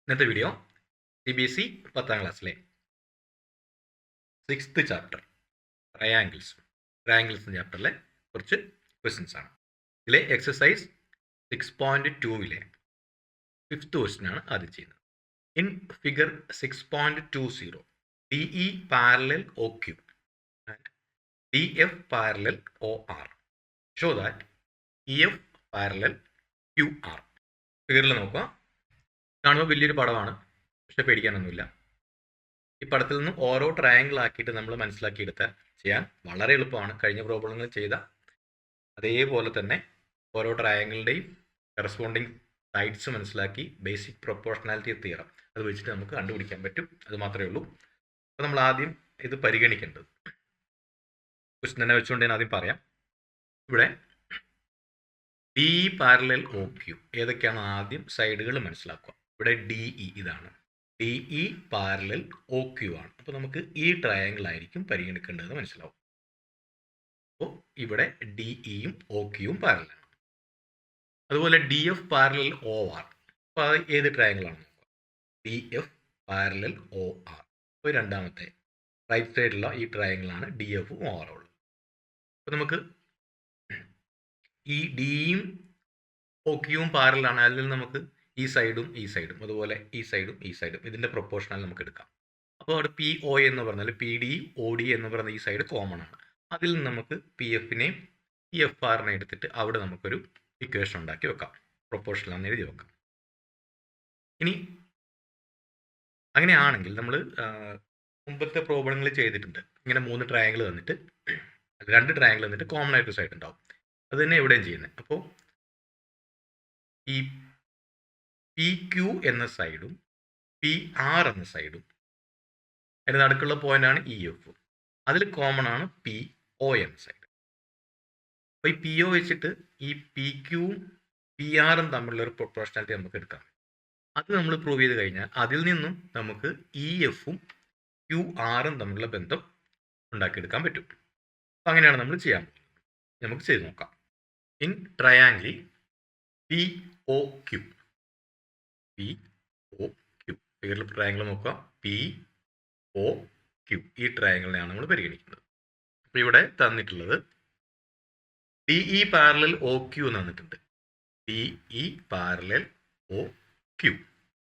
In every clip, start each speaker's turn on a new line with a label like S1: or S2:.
S1: ഇന്നത്തെ video CBSE 10ാം ക്ലാസ്സിലെ 6th chapter triangles ചാപ്റ്ററിലെ കുറച്ച് ക്വസ്റ്റ്യൻസ് ആണ്. ഇതിലെ എക്സസൈസ് 6.2ലെ 5th ക്വസ്റ്റ്യൻ ആണ് ആദ്യം ചെയ്യുന്നത്. In figure 6.20 DE parallel OQ and DF parallel OR show that EF parallel QR. ഫിഗറിൽ നോക്കുക. കാണുമ്പോൾ വലിയൊരു പടമാണ്, പക്ഷെ പേടിക്കാനൊന്നുമില്ല. ഈ പടത്തിൽ നിന്നും ഓരോ ട്രയാങ്കിൾ ആക്കിയിട്ട് നമ്മൾ മനസ്സിലാക്കിയെടുത്താൽ ചെയ്യാൻ വളരെ എളുപ്പമാണ്. കഴിഞ്ഞ പ്രോബ്ലങ്ങൾ ചെയ്ത അതേപോലെ തന്നെ ഓരോ ട്രയാങ്കിളിൻ്റെയും കറസ്പോണ്ടിങ് സൈഡ്സ് മനസ്സിലാക്കി ബേസിക് പ്രൊപ്പോർഷണാലിറ്റി തിയറം അത് വെച്ചിട്ട് നമുക്ക് കണ്ടുപിടിക്കാൻ പറ്റും. അത് മാത്രമേ ഉള്ളൂ. അപ്പോൾ നമ്മൾ ആദ്യം ഇത് പരിഗണിക്കേണ്ടത് ക്വസ്റ്റ്യൻ തന്നെ വെച്ചുകൊണ്ട് ഞാൻ ആദ്യം പറയാം. ഇവിടെ DE പാരലൽ OQ ഏതൊക്കെയാണ് ആദ്യം സൈഡുകൾ മനസ്സിലാക്കുക. ഇവിടെ DE ഇതാണ്, DE പാരലൽ OQ ആണ്. അപ്പോൾ നമുക്ക് ഈ ട്രയാങ്കിൾ ആയിരിക്കും പരിഗണിക്കേണ്ടതെന്ന് മനസ്സിലാവും. അപ്പോൾ ഇവിടെ DEയും OQയും പാരലാണ്. അതുപോലെ DF പാരലൽ OR. അപ്പോൾ അത് ഏത് ട്രയാങ്കിളാണ് നോക്കുക. DF parallel OR. അപ്പോൾ രണ്ടാമത്തെ റൈറ്റ് സൈഡിലുള്ള ഈ ട്രയാങ്കിളാണ് DFും OR ഉള്ളത്. അപ്പോൾ നമുക്ക് ഈ DEയും OQയും പാരലാണ്. അതിൽ നമുക്ക് ഈ സൈഡും അതുപോലെ ഈ സൈഡും ഇതിൻ്റെ പ്രൊപ്പോർഷണൽ നമുക്ക് എടുക്കാം. അപ്പോൾ അവിടെ PO എന്ന് പറഞ്ഞാൽ PD OD എന്ന് പറയുന്ന ഈ സൈഡ് കോമൺ ആണ്. അതിൽ നിന്ന് നമുക്ക് PFനെയും EFRനെ എടുത്തിട്ട് അവിടെ നമുക്കൊരു ഇക്വേഷൻ ഉണ്ടാക്കി വെക്കാം. പ്രൊപ്പോർഷണൽ എന്ന് എഴുതി വെക്കാം. ഇനി അങ്ങനെയാണെങ്കിൽ നമ്മൾ മുമ്പത്തെ പ്രോബ്ലങ്ങൾ ചെയ്തിട്ടുണ്ട്. ഇങ്ങനെ 3 ട്രയാങ്കിൾ തന്നിട്ട് 2 ട്രയാങ്കിൾ തന്നിട്ട് കോമൺ ആയിട്ട് സൈഡ് ഉണ്ടാവും. അത് തന്നെ എവിടെയും ചെയ്യുന്നത്. അപ്പോൾ ഈ PQ എന്ന സൈഡും PR എന്ന സൈഡും അതിന് നടുക്കുള്ള പോയിന്റാണ് EF. അതിൽ കോമൺ ആണ് PO എന്ന സൈഡ്. അപ്പോൾ ഈ PO വെച്ചിട്ട് ഈ PQവും PRും തമ്മിലുള്ള ഒരു പ്രൊപ്പോർഷണാലിറ്റി നമുക്ക് എടുക്കാം. അത് നമ്മൾ പ്രൂവ് ചെയ്ത് കഴിഞ്ഞാൽ അതിൽ നിന്നും നമുക്ക് EFും QRും തമ്മിലുള്ള ബന്ധം ഉണ്ടാക്കിയെടുക്കാൻ പറ്റും. അപ്പോൾ അങ്ങനെയാണ് നമ്മൾ ചെയ്യാൻ പോകുന്നത്. നമുക്ക് ചെയ്ത് നോക്കാം. ഇൻ ട്രയാങ്കിൾ POQ ഫിഗറിൽ ട്രയാങ്കിൾ നോക്കുക. POQ ഈ ട്രയാങ്കിളിനെയാണ് നമ്മൾ പരിഗണിക്കുന്നത്. അപ്പോൾ ഇവിടെ തന്നിട്ടുള്ളത് DE പാരലൽ OQ എന്ന് തന്നിട്ടുണ്ട്. DE parallel OQ.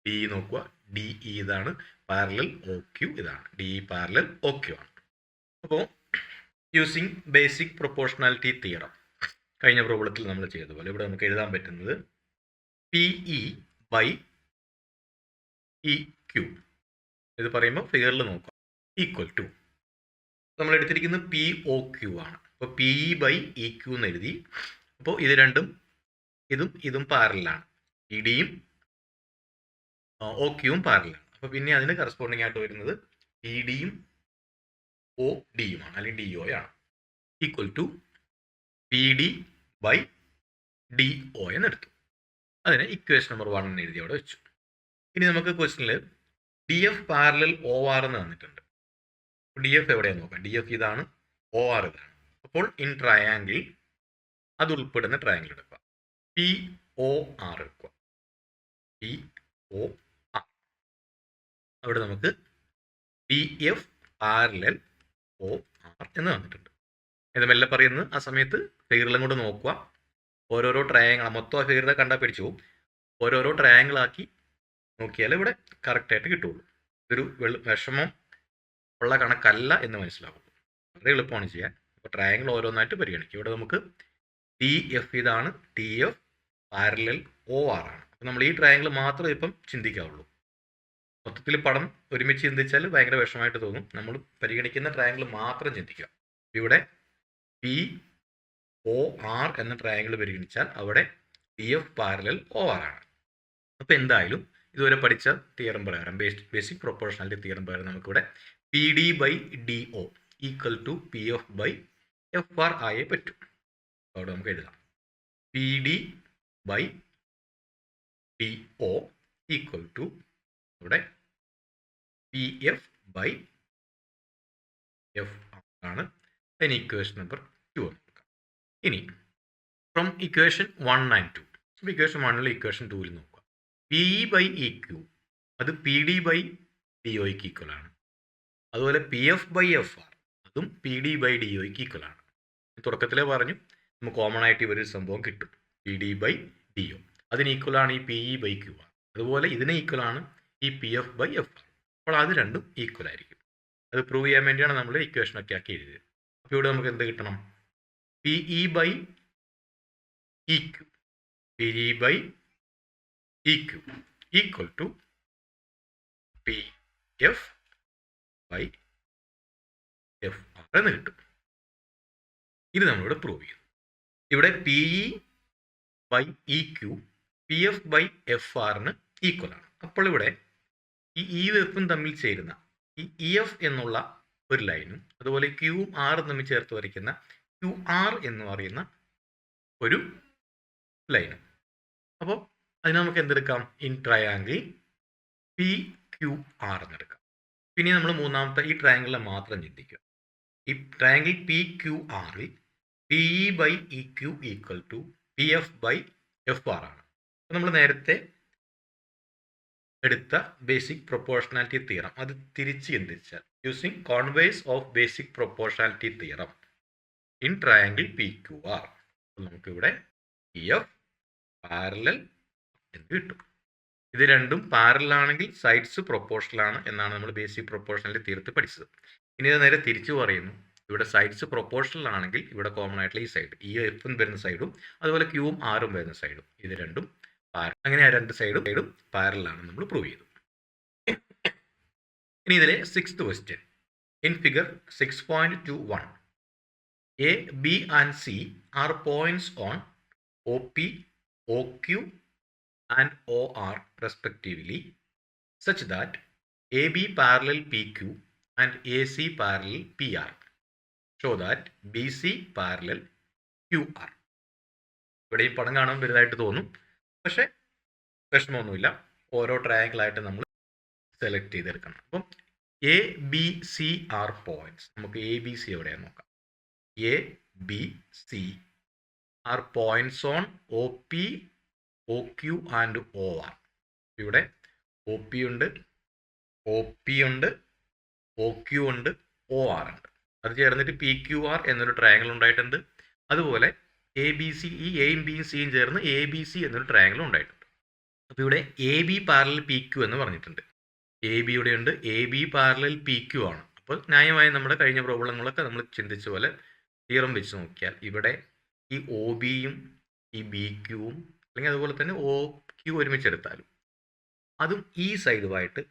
S1: DE നോക്കുക. DE ഇതാണ്, പാരലൽ OQ ഇതാണ്. DE പാരലൽ OQ ആണ്. അപ്പോൾ യൂസിങ് ബേസിക് പ്രൊപ്പോർഷണാലിറ്റി തിയറം കഴിഞ്ഞ പ്രോബ്ലത്തിൽ നമ്മൾ ചെയ്തതുപോലെ ഇവിടെ നമുക്ക് എഴുതാൻ പറ്റുന്നത് PE ബൈ EQ. ഇത് പറയുമ്പോൾ ഫിഗറിൽ നോക്കാം. ഈക്വൽ ടു നമ്മൾ എടുത്തിരിക്കുന്നത് POQ ആണ്. അപ്പോൾ PE ബൈ EQ എന്ന് എഴുതി. അപ്പോൾ ഇത് രണ്ടും ഇതും പാരലാണ്. PDയും OQയും പാരലാണ്. അപ്പോൾ പിന്നെ അതിന് കറസ്പോണ്ടിങ് ആയിട്ട് വരുന്നത് PDയും ODയുമാണ്, അല്ലെങ്കിൽ DO ആണ്. Equal to PD by DO എന്നെടുത്തു. അതിന് ഇക്വേഷൻ നമ്പർ 1 എന്ന് എഴുതി അവിടെ വെച്ചു. ഇനി നമുക്ക് ക്വസ്റ്റ്യനിൽ DF പാരലൽ OR എന്ന് തന്നിട്ടുണ്ട്. DF എവിടെയാണ് നോക്കാം. DF ഇതാണ്, OR ഇതാണ്. അപ്പോൾ ഇൻ ട്രയാങ്കിൾ അത് ഉൾപ്പെടുന്ന ട്രയാങ്കിൾ എടുക്കുക. POR എടുക്കുക. POR. അവിടെ നമുക്ക് DF പാരലൽ OR എന്ന് തന്നിട്ടുണ്ട്. ഇത് മെല്ലെ പറയുന്നത് ആ സമയത്ത് ഫിഗറിലും കൂടെ നോക്കുക. ഓരോരോ ട്രയാങ്കിൾ മൊത്തം ഫിഗറിനെ കണ്ടാൽ പിടിച്ചു പോകും. ഓരോരോ ട്രയാങ്കിളാക്കി നോക്കിയാൽ ഇവിടെ കറക്റ്റായിട്ട് കിട്ടുള്ളൂ. ഇതൊരു വിഷമം ഉള്ള കണക്കല്ല എന്ന് മനസ്സിലാവുള്ളൂ. വളരെ എളുപ്പമാണ് ചെയ്യാൻ. അപ്പോൾ ട്രയാങ്കിൾ ഓരോന്നായിട്ട് പരിഗണിക്കും. ഇവിടെ നമുക്ക് TF ഇതാണ്, TF പാരലൽ OR ആണ്. അപ്പോൾ നമ്മൾ ഈ ട്രയാങ്കിൾ മാത്രമേ ഇപ്പം ചിന്തിക്കാവുള്ളൂ. മൊത്തത്തിൽ പടം ഒരുമിച്ച് ചിന്തിച്ചാൽ ഭയങ്കര വിഷമമായിട്ട് തോന്നും. നമ്മൾ പരിഗണിക്കുന്ന ട്രയാങ്കിൾ മാത്രം ചിന്തിക്കുക. ഇവിടെ POR എന്ന ട്രയാങ്കിൾ പരിഗണിച്ചാൽ അവിടെ DF പാരലൽ OR ആണ്. അപ്പോൾ എന്തായാലും ഇതുവരെ പഠിച്ച തിയറം പ്രകാരം ബേസിക് പ്രൊപ്പോർഷണാലിറ്റി തിയറം പ്രകാരം നമുക്കിവിടെ PD by DO equal to PF by FR ആയേ പറ്റും. അവിടെ നമുക്ക് എഴുതാം PD by DO equal to ഇവിടെ PF ബൈ FR ആണ്. അതിന് ഇക്വേഷൻ നമ്പർ 2 നോക്കാം. ഇനി ഫ്രം ഇക്വേഷൻ 1 ആൻഡ് 2. ഇക്വേഷൻ 1ൽ ഇക്വേഷൻ 2ൽ നോക്കുക. PE ബൈ EQ അത് പി ഡി ബൈ ഡി ഒയ്ക്ക് ഈക്വലാണ്. അതുപോലെ P F by F R അതും പി ഡി ബൈ ഡി ഒയ്ക്ക് ഈക്വലാണ്. തുടക്കത്തിലേ പറഞ്ഞു നമുക്ക് കോമൺ ആയിട്ട് ഇവരൊരു സംഭവം കിട്ടും, P D by D O. അതിന് ഈക്വലാണ് ഈ P E by Q R. അതുപോലെ ഇതിന് ഈക്വലാണ് ഈ P F by F R. അപ്പോൾ അത് രണ്ടും ഈക്വൽ ആയിരിക്കും. അത് പ്രൂവ് ചെയ്യാൻ വേണ്ടിയാണ് നമ്മൾ ഇക്വേഷനൊക്കെ ആക്കി എഴുതിയത്. അപ്പോൾ ഇവിടെ നമുക്ക് എന്ത് കിട്ടണം? P E by E Q, P E by E Q equal to P F by F R എന്ന് കിട്ടും. ഇത് നമ്മളിവിടെ പ്രൂവ് ചെയ്തു. ഇവിടെ P E by E Q P F by F ആറിന് ഈക്വലാണ്. അപ്പോൾ ഇവിടെ ഈ ഇ എഫും തമ്മിൽ ചേരുന്ന ഈ ഇ എഫ് എന്നുള്ള ഒരു ലൈനും അതുപോലെ ക്യൂവും ആറും തമ്മിൽ ചേർത്ത് വരയ്ക്കുന്ന ക്യു ആർ എന്ന് പറയുന്ന ഒരു ലൈനും. അപ്പോൾ അതിന് നമുക്ക് എന്തെടുക്കാം? In triangle P Q R എന്നെടുക്കാം. പിന്നെ നമ്മൾ മൂന്നാമത്തെ ഈ ട്രയാങ്കിളിനെ മാത്രം ചിന്തിക്കുക. ഈ ട്രയാങ്കിൾ പി ക്യു ആറിൽ P E by E Q equal to P F by F R ആണ്. അപ്പോൾ നമ്മൾ നേരത്തെ എടുത്ത ബേസിക് പ്രൊപ്പോർഷണാലിറ്റി തിയറം അത് തിരിച്ച് ചിന്തിച്ചാൽ using converse of basic proportionality theorem in triangle P Q R നമുക്കിവിടെ പി എഫ് പാരലൽ എന്ന് കിട്ടും. ഇത് രണ്ടും പാരലാണെങ്കിൽ സൈഡ്സ് പ്രൊപ്പോർഷണലാണ് എന്നാണ് നമ്മൾ ബേസിക് പ്രൊപ്പോർഷണാലിറ്റി തിയറത്തിൽ പഠിച്ചത്. ഇനി ഇത് നേരെ തിരിച്ചു പറയുന്നു. ഇവിടെ സൈഡ്സ് പ്രൊപ്പോർഷണൽ ആണെങ്കിൽ ഇവിടെ കോമൺ ആയിട്ടുള്ള ഈ സൈഡ് ഈ എഫും വരുന്ന സൈഡും അതുപോലെ ക്യൂവും ആറും വരുന്ന സൈഡും ഇത് രണ്ടും അങ്ങനെ ആ രണ്ട് സൈഡും പാരലാണ് നമ്മൾ പ്രൂവ് ചെയ്തു. ഇനി ഇതിലെ 6th question. In figure 6.21 A B and C are points on O P O Q and O R respectively such that A B parallel P Q and A C parallel P R. Show that B C parallel Q R. ഇവിടെ ഈ പടം കാണാൻ വലുതായിട്ട് തോന്നും, പക്ഷേ പ്രശ്നമൊന്നുമില്ല. ഓരോ ട്രയാങ്കിളായിട്ട് നമ്മൾ സെലക്ട് ചെയ്തെടുക്കണം. അപ്പം A B C are points. നമുക്ക് എ ബി സി എവിടെയാണ് നോക്കാം. A B C are points on O P O Q and O R. ഇവിടെ ഒ പി ഉണ്ട്, ഒ പി ഉണ്ട്, ഒ ക്യു ഉണ്ട്, ഒ ആർ ഉണ്ട്. അത് ചേർന്നിട്ട് പി ക്യു ആർ എന്നൊരു ട്രയാങ്കിൾ ഉണ്ടായിട്ടുണ്ട്. അതുപോലെ എ ബി സി, ഈ എയും ബിയും സിയും ചേർന്ന് എ ബി സി എന്നൊരു ട്രയാങ്കിൾ ഉണ്ടായിട്ടുണ്ട്. അപ്പോൾ ഇവിടെ A B parallel P Q എന്ന് പറഞ്ഞിട്ടുണ്ട്. എ ബി ഇവിടെ ഉണ്ട്, A B parallel P Q ആണ്. അപ്പോൾ ന്യായമായി നമ്മുടെ കഴിഞ്ഞ പ്രോബ്ലങ്ങളൊക്കെ നമ്മൾ ചിന്തിച്ച പോലെ തിയറം വെച്ച് നോക്കിയാൽ ഇവിടെ ഈ ഒ ബിയും ഈ ബി ക്യൂവും അല്ലെങ്കിൽ അതുപോലെ തന്നെ ഒ ക്യു ഒരുമിച്ചെടുത്താലും അതും ഈ സൈഡുമായിട്ട്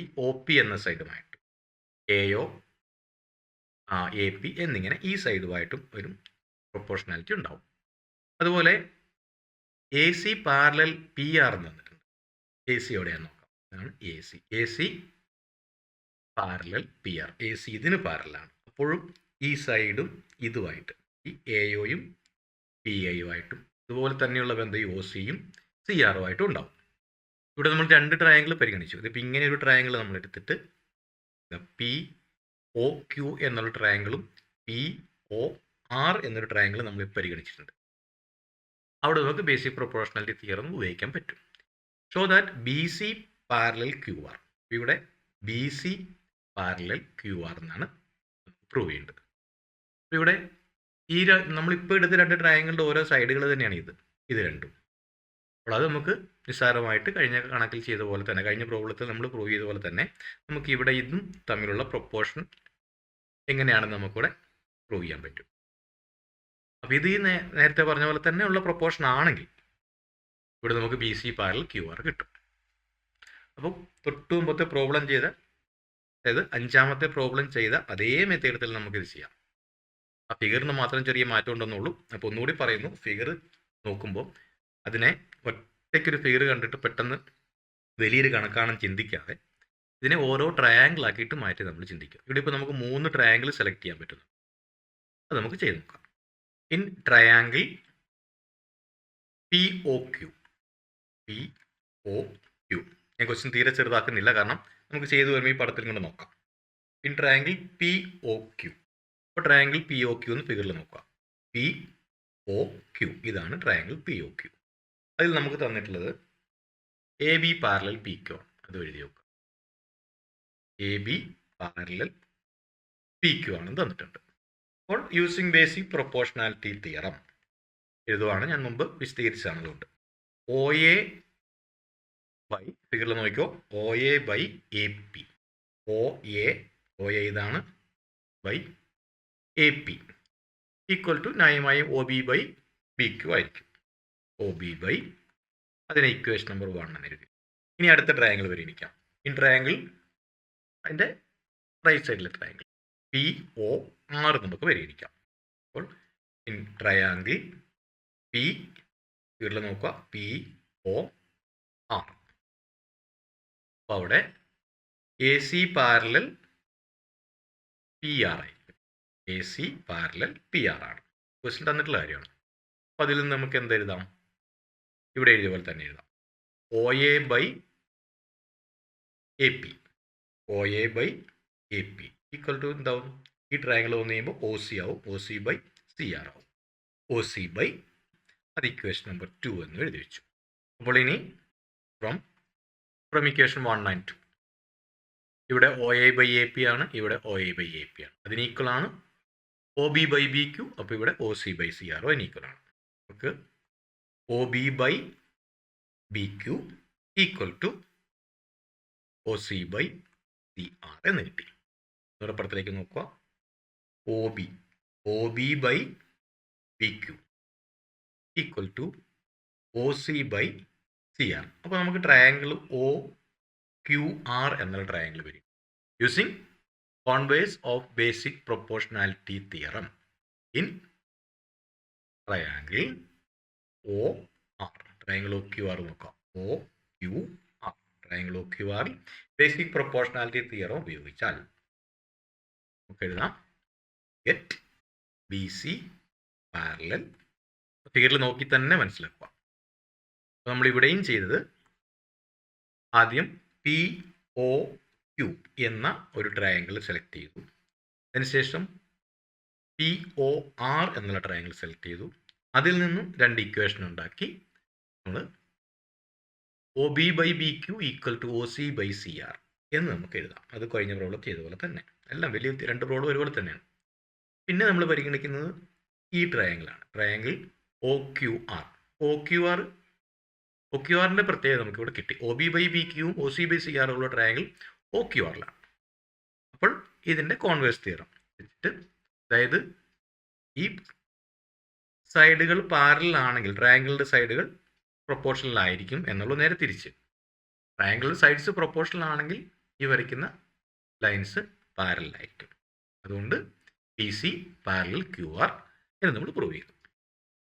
S1: ഈ ഒ പി എന്ന സൈഡുമായിട്ട് എയോ എ പി എന്നിങ്ങനെ ഈ സൈഡുമായിട്ടും ഒരു പ്രൊപ്പോർഷണാലിറ്റി ഉണ്ടാവും. അതുപോലെ A C parallel P R എന്ന് തന്നിട്ടുണ്ട്. എ സി എവിടെയാണെന്ന് നോക്കാം. ഇതാണ് A C. A C parallel P R. A C ഇതിന് പാരലാണ്. അപ്പോഴും ഈ സൈഡും ഇതുമായിട്ട് ഈ എയോയും പി എയുമായിട്ടും ഇതുപോലെ തന്നെയുള്ള ബന്ധം ഈ ഒ സിയും സി ആറുമായിട്ടും ഉണ്ടാവും. ഇവിടെ നമ്മൾ രണ്ട് ട്രയാങ്കിൾ പരിഗണിച്ചു. ഇതിപ്പോൾ ഇങ്ങനെ ഒരു ട്രയാങ്കിൾ നമ്മൾ എടുത്തിട്ട് പി ഒ ക്യു എന്നുള്ള ട്രയാങ്കിളും പി ഒ ആർ എന്നൊരു ട്രയാങ്കിൾ നമ്മൾ പരിഗണിച്ചിട്ടുണ്ട്. അവിടെ നമുക്ക് ബേസിക് പ്രൊപ്പോർഷണാലിറ്റി തിയറം ഉപയോഗിക്കാൻ പറ്റും. Show that B C parallel Q R. ഇവിടെ B C parallel Q R എന്നാണ് പ്രൂവ് ചെയ്യേണ്ടത്. അപ്പോൾ ഇവിടെ ഈ നമ്മളിപ്പോൾ എടുത്ത രണ്ട് ട്രയാങ്കിളിൻ്റെ ഓരോ സൈഡുകൾ തന്നെയാണ് ഇത് രണ്ടും. അപ്പോൾ അത് നമുക്ക് നിസ്സാരമായിട്ട് കഴിഞ്ഞ കണക്കിൽ ചെയ്ത പോലെ തന്നെ, കഴിഞ്ഞ പ്രോബ്ലത്തിൽ നമ്മൾ പ്രൂവ് ചെയ്ത പോലെ തന്നെ നമുക്ക് ഇവിടെ ഇതും തമ്മിലുള്ള പ്രൊപ്പോർഷൻ എങ്ങനെയാണെന്ന് നമുക്കിവിടെ പ്രൂവ് ചെയ്യാൻ പറ്റും. അപ്പോൾ ഇത് ഈ നേരത്തെ പറഞ്ഞ പോലെ തന്നെ ഉള്ള പ്രൊപ്പോർഷൻ ആണെങ്കിൽ ഇവിടെ നമുക്ക് B C parallel Q R കിട്ടും. അപ്പോൾ തൊട്ട് മുമ്പത്തെ പ്രോബ്ലം ചെയ്ത, അതായത് അഞ്ചാമത്തെ പ്രോബ്ലം ചെയ്ത അതേ മെത്തേഡത്തിൽ നമുക്കിത് ചെയ്യാം. ആ ഫിഗറിന് മാത്രം ചെറിയ മാറ്റം ഉണ്ടെന്നുള്ളൂ. അപ്പോൾ ഒന്നുകൂടി പറയുന്നു, ഫിഗർ നോക്കുമ്പോൾ അതിനെ ഒറ്റയ്ക്കൊരു ഫിഗർ കണ്ടിട്ട് പെട്ടെന്ന് വലിയൊരു കണക്കാണെന്ന് ചിന്തിക്കാതെ ഇതിനെ ഓരോ ട്രയാങ്കിൾ ആക്കിയിട്ട് മാറ്റി നമ്മൾ ചിന്തിക്കും. ഇവിടെ ഇപ്പോൾ നമുക്ക് 3 ട്രയാങ്കിൾ സെലക്ട് ചെയ്യാൻ പറ്റുന്നു. അത് നമുക്ക് ചെയ്ത് നോക്കാം. In triangle P O Q, P O Q, ഞാൻ ക്വസ്റ്റ്യൻ തീരെ ചെറുതാക്കുന്നില്ല, കാരണം നമുക്ക് ചെയ്തു വരുമ്പോൾ ഈ പടത്തിൽ കൊണ്ട് നോക്കാം. In triangle P O Q. അപ്പോൾ ട്രയാങ്കിൾ പി ഒ ക്യു എന്ന് ഫിഗറിൽ നോക്കുക. പി ഒ ക്യു, ഇതാണ് ട്രയാങ്കിൾ പി ഒ ക്യു. അതിൽ നമുക്ക് തന്നിട്ടുള്ളത് A B parallel P Q ആണ്. അത് എഴുതി വെക്കുക. A B parallel P Q ആണെന്ന് തന്നിട്ടുണ്ട്. അപ്പോൾ യൂസിങ് ബേസിക് പ്രൊപ്പോർഷണാലിറ്റി തിയറം എഴുതുവാണ്. ഞാൻ മുമ്പ് വിശദീകരിച്ചാണ്. അതുകൊണ്ട് ഒ എ ബൈ ഫിഗറിൽ നോക്കിക്കോ, O A by A P, O A ഇതാണ് by A P equal to ന്യായമായും O B by B Q ആയിരിക്കും. ഒ ബി ബൈ അതിനെ ഇക്വേഷൻ നമ്പർ 1 എന്ന് എഴുതി. ഇനി അടുത്ത ട്രയാങ്കിൾ പരിഗണിക്കാം. ഇൻ ട്രയാങ്കിൾ അതിൻ്റെ റൈറ്റ് സൈഡിലെ ട്രയാങ്കിൾ പി ഒ ആർ നമുക്ക് പരിഗണിക്കാം. അപ്പോൾ ഇൻ ട്രയാങ്കിൾ പി ഫിഗറിൽ നോക്കുക, പി ഒ ആർ. അപ്പോൾ അവിടെ A C parallel P R ആയിരിക്കും. A C parallel P R ആണ് ക്വസ്റ്റ്യൻ തന്നിട്ടുള്ള കാര്യമാണ്. അപ്പോൾ അതിൽ നിന്ന് നമുക്ക് എന്ത് എഴുതാം? ഇവിടെ എഴുതിയ പോലെ തന്നെ എഴുതാം. O A by A P, O A by A P equal to എന്താവും? ഈ ട്രയാങ്കിൾ വന്നു കഴിയുമ്പോൾ ഒ സി ആവും, O C by C R ആവും. ഒ സി ബൈ അത് ഇക്വേഷൻ നമ്പർ 2 എന്ന് എഴുതി വെച്ചു. അപ്പോൾ ഇനി ഫ്രം ഇക്വേഷൻ 1 and 2 ഇവിടെ O A by A P ആണ്, ഇവിടെ O A by A P ആണ്. അതിന് ഈക്വൽ ആണ് O B by B Q. അപ്പോൾ ഇവിടെ O C by C R അതിന് ഈക്വൽ ആണ്. നമുക്ക് O B by B Q equal to O C by C R എന്ന് കിട്ടി. നമ്മുടെ പടത്തിലേക്ക് നോക്കുക. O B by B Q equal to O C by C R. അപ്പോൾ നമുക്ക് ട്രയാങ്കിൾ ഒ ക്യു ആർ എന്നുള്ള ട്രയാങ്കിൾ വരും. Using converse of basic proportionality theorem in triangle O R. Triangle O Q R നോക്കാം. O Q R triangle O Q ആറിൽ basic proportionality theorem ഉപയോഗിച്ചാൽ നമുക്ക് എഴുതാം get B C parallel. ഫിഗറിൽ നോക്കി തന്നെ മനസ്സിലാക്കുക. അപ്പോൾ നമ്മൾ ഇവിടെയും ചെയ്തത് ആദ്യം പി ഒ ക്യു എന്ന ഒരു ട്രയാങ്കിൾ സെലക്ട് ചെയ്തു. അതിനുശേഷം പി ഒ ആർ എന്നുള്ള ട്രയാങ്കിൾ സെലക്ട് ചെയ്തു. അതിൽ നിന്നും 2 ഇക്വേഷൻ ഉണ്ടാക്കി നമ്മൾ O B by B Q equal to O C by C R എന്ന് നമുക്ക് എഴുതാം. അത് കഴിഞ്ഞ പ്രോബ്ലം ചെയ്ത പോലെ തന്നെ, എല്ലാം വലിയ 2 പ്രോബ്ലം ഒരുപോലെ തന്നെയാണ്. പിന്നെ നമ്മൾ പരിഗണിക്കുന്നത് ഈ ട്രയാങ്കിളാണ്, triangle O Q R. O Q ആറിൻ്റെ പ്രത്യേകത നമുക്ക് ഇവിടെ കിട്ടി. ഒ ബി ബൈ ബി ക്യൂവും O C by C R ഉള്ള ട്രയാങ്കിൾ ഒ ക്യു ആറിലാണ്. അപ്പോൾ ഇതിൻ്റെ കോൺവേഴ്സ് തിയറം വെച്ചിട്ട്, അതായത് ഈ സൈഡുകൾ പാരലാണെങ്കിൽ ട്രയാങ്കിളിൻ്റെ സൈഡുകൾ പ്രൊപ്പോർഷണൽ ആയിരിക്കും എന്നുള്ളത് നേരെ തിരിച്ച്. ട്രയാങ്കിൾ സൈഡ്സ് പ്രൊപ്പോർഷണൽ ആണെങ്കിൽ ഈ വരയ്ക്കുന്ന ലൈൻസ് പാരലായിരിക്കും. അതുകൊണ്ട് P C parallel Q R എന്ന് നമ്മൾ പ്രൂവ് ചെയ്തു.